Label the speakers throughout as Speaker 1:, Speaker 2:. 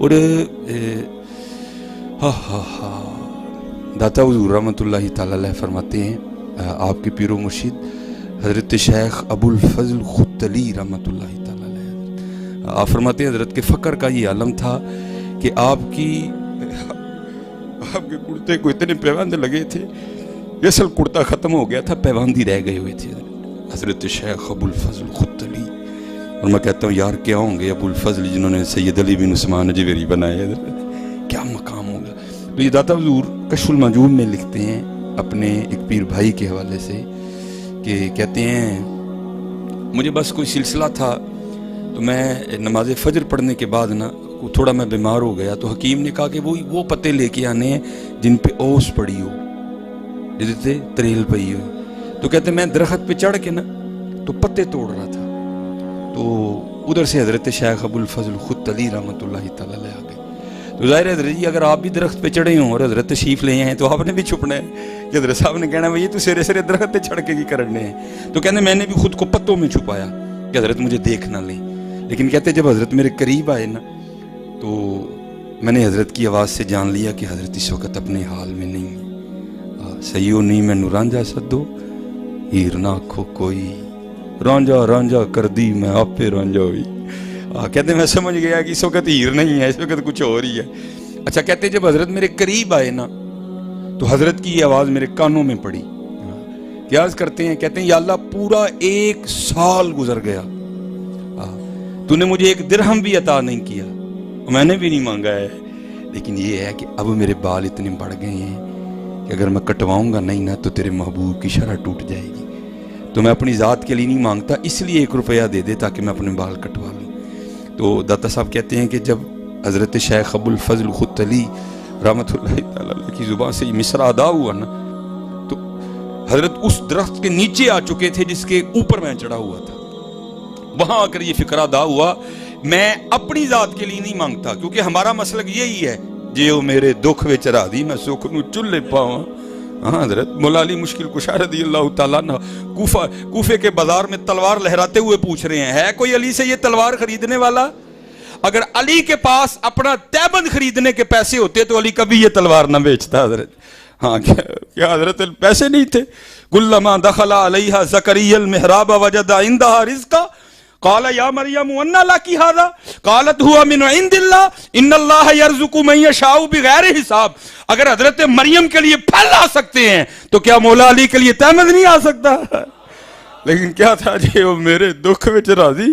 Speaker 1: اور داتا حضور رحمۃ اللہ تعالی علیہ فرماتے ہیں، آپ کے پیر و مرشد حضرت شیخ ابو الفضل ختلی رحمۃ اللہ تعالی علیہ، آپ فرماتے ہیں حضرت کے فقر کا یہ عالم تھا کہ آپ کے کرتے کو اتنے پیواندے لگے تھے، اصل کرتا ختم ہو گیا تھا، پیواندی رہ گئے ہوئے تھے حضرت شیخ ابو الفضل ختلی۔ اور میں کہتا ہوں یار کیا ہوں گے ابو الفضل جنہوں نے سید علی بن عثمان اجویری بنائے، کیا مقام ہوگا۔ تو یہ داتا حضور کشف المعجوب میں لکھتے ہیں اپنے ایک پیر بھائی کے حوالے سے کہ کہتے ہیں مجھے بس کوئی سلسلہ تھا، تو میں نماز فجر پڑھنے کے بعد نا تھوڑا میں بیمار ہو گیا، تو حکیم نے کہا کہ وہ پتے لے کے آنے ہیں جن پہ اوس پڑی ہو، جسے تریل پئی ہو۔ تو کہتے ہیں میں درخت پہ چڑھ کے نا تو پتے توڑ رہا تھا، تو ادھر سے حضرت شیخ ابو الفضل ختلی رحمۃ اللہ تعالی علیہ آ گئے۔ تو ظاہر ہے حضرت جی اگر آپ بھی درخت پہ چڑھے ہوں اور حضرت تشریف لے ہیں تو آپ نے بھی چھپنا ہے کہ حضرت صاحب نے کہنا ہے یہ تو سرے سرے درخت پہ چڑھ کے کی کرنے ہیں۔ تو کہتے ہیں میں نے بھی خود کو پتوں میں چھپایا کہ حضرت مجھے دیکھ نہ لیں، لیکن کہتے جب حضرت میرے قریب آئے نا تو میں نے حضرت کی آواز سے جان لیا کہ حضرت اس وقت اپنے حال میں نہیں ہے۔ سیو نہیں میں رانجھا سدو ہیر نہ کھو کوئی، رانجھا رانجھا کر دی میں آپ پہ رانجھا ہوئی۔ کہتے ہیں میں سمجھ گیا کہ اس وقت ہیر نہیں ہے، اس وقت کچھ اور ہی ہے۔ اچھا کہتے ہیں جب حضرت میرے قریب آئے نا تو حضرت کی یہ آواز میرے کانوں میں پڑی، کیا عرض کرتے ہیں، کہتے ہیں یا اللہ پورا 1 سال گزر گیا، تو نے مجھے 1 درہم بھی عطا نہیں کیا، میں نے بھی نہیں مانگا ہے، لیکن یہ ہے کہ اب میرے بال اتنے بڑھ گئے ہیں کہ اگر میں کٹواؤں گا نہیں نا تو تیرے محبوب کی شرح ٹوٹ جائے گی، تو میں اپنی ذات کے لیے نہیں مانگتا، اس لیے 1 روپیہ دے دے تاکہ میں اپنے بال کٹوا لوں۔ تو داتا صاحب کہتے ہیں کہ جب حضرت شیخ ابو الفضل ختلی رحمۃ اللہ تعالی علیہ کی زبان سے یہ مصرع ادا ہوا نا تو حضرت اس درخت کے نیچے آ چکے تھے جس کے اوپر میں چڑھا ہوا تھا، وہاں آ کر یہ فکر ادا ہوا میں اپنی ذات کے لیے نہیں مانگتا، کیونکہ ہمارا مسلک یہی ہے جیو میرے دکھ وچ راضی میں سکھ نو چلے پاواں۔ ہاں حضرت مولا علی مشکل کشا رضی اللہ تعالیٰ عنہ کوفے کے بازار میں تلوار لہراتے ہوئے پوچھ رہے ہیں ہے کوئی علی سے یہ تلوار خریدنے والا؟ اگر علی کے پاس اپنا تیبند خریدنے کے پیسے ہوتے تو علی کبھی یہ تلوار نہ بیچتا حضرت۔ ہاں کیا حضرت پیسے نہیں تھے؟ کلما دخل علیہا زکریا المحراب وجد عندها رزقا قال یا مریم انا لک ھذا قالت هو من عند اللہ ان اللہ یرزق من یشاء بغیر حساب۔ اگر حضرت مریم کے لیے پھل آ سکتے ہیں تو کیا مولا علی کے لیے تیمد نہیں آ سکتا؟ لیکن کیا تھا جی وہ میرے دکھ وچ راضی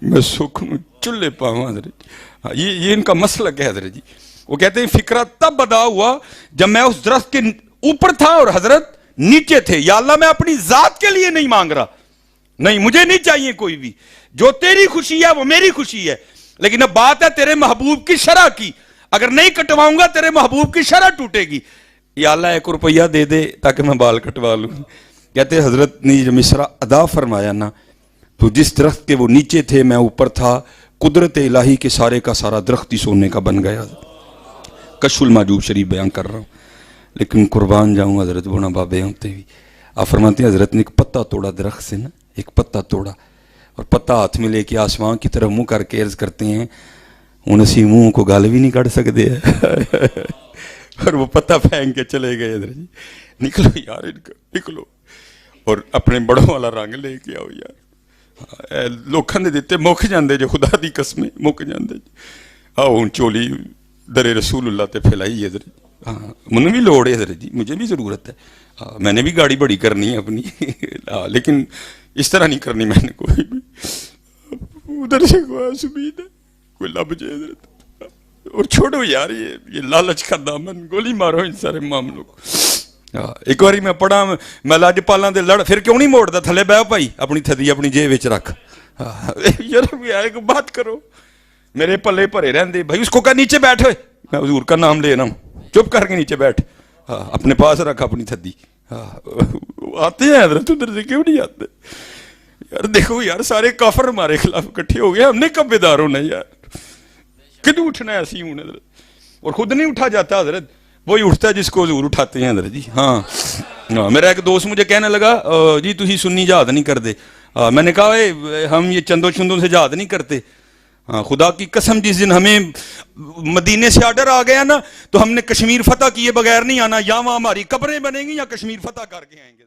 Speaker 1: میں سکھ نو چلے پاواں حضرت۔ یہ ان کا مسلک ہے حضرت جی۔ وہ کہتے ہیں فکرہ تب ادا ہوا جب میں اس درخت کے اوپر تھا اور حضرت نیچے تھے، یا اللہ میں اپنی ذات کے لیے نہیں مانگ رہا، نہیں مجھے نہیں چاہیے کوئی بھی، جو تیری خوشی ہے وہ میری خوشی ہے، لیکن اب بات ہے تیرے محبوب کی شرح کی، اگر نہیں کٹواؤں گا تیرے محبوب کی شرح ٹوٹے گی، یا اللہ 1 روپیہ دے دے تاکہ میں بال کٹوا لوں۔ کہتے ہیں حضرت نے جب مصرع ادا فرمایا نا تو جس درخت کے وہ نیچے تھے میں اوپر تھا، قدرت الہی کے سارے کا سارا درخت ہی سونے کا بن گیا۔ کشف المعجوب شریف بیان کر رہا ہوں، لیکن قربان جاؤں حضرت بونا بابے ہوتے بھی آپ فرماتے ہیں حضرت نے ایک پتا توڑا درخت سے نا، ایک پتا توڑا اور پتا ہاتھ میں لے کے آسمان کی طرف منہ کر کے عرض کرتے ہیں ہن اسی منہ کو گل بھی نہیں کر سکتے اور وہ پتا پھینک کے چلے گئے حضرت جی، نکلو یار نکلو اور اپنے بڑوں والا رنگ لے کے آؤ یار، لوکاں دے دیتے مک جاندے جو خدا دی قسمیں مک جاندے آؤ ہن چولی در رسول اللہ تے پھیلائی حضرت۔ ہاں منہ بھی لوڑ ہے حضرت جی، مجھے بھی ضرورت ہے، ہاں میں نے بھی گاڑی بڑی کرنی ہے اپنی، لیکن اس طرح نہیں کرنی میں نے کوئی بھی، ادھر سے کوئی امید ہے کوئی لب جائے حضرت، اور چھوڑو یار یہ لالچ کا دامن، گولی مارو ان سارے معاملوں کو۔ ایک باری میں پڑھا میں لاج پالاں دے لڑ پھر کیوں نہیں موڑتا، تھلے بہ بھائی اپنی تھدی اپنی جیب وچ رکھ، یار ایک بات کرو میرے پلے بھرے رہندے بھائی، اس کو کہا نیچے بیٹھ ہوئے میں حضور کا نام لے رہا ہوں، چپ کر کے نیچے بیٹھ، اپنے پاس رکھ اپنی تھدی۔ آتے ہیں حضرت ادھر سے کیوں نہیں آتے یار؟ دیکھو یار سارے کافر ہمارے خلاف اکٹھے ہو گئے، ہم نے کب بیدار ہونا یار؟ کدوں اٹھنا ہے ایسی ہوں حضرت؟ اور خود نہیں اٹھا جاتا حضرت، وہی اٹھتا ہے جس کو حضور اٹھاتے ہیں حضرت جی۔ ہاں میرا ایک دوست مجھے کہنے لگا جی تسی سنی جہاد نہیں کرتے، میں نے کہا ہم یہ چندوں چندوں سے جہاد نہیں کرتے، ہاں خدا کی قسم جس دن ہمیں مدینے سے آرڈر آ گیا نا تو ہم نے کشمیر فتح کیے بغیر نہیں آنا، یا وہاں ہماری قبریں بنیں گی یا کشمیر فتح کر کے آئیں گے.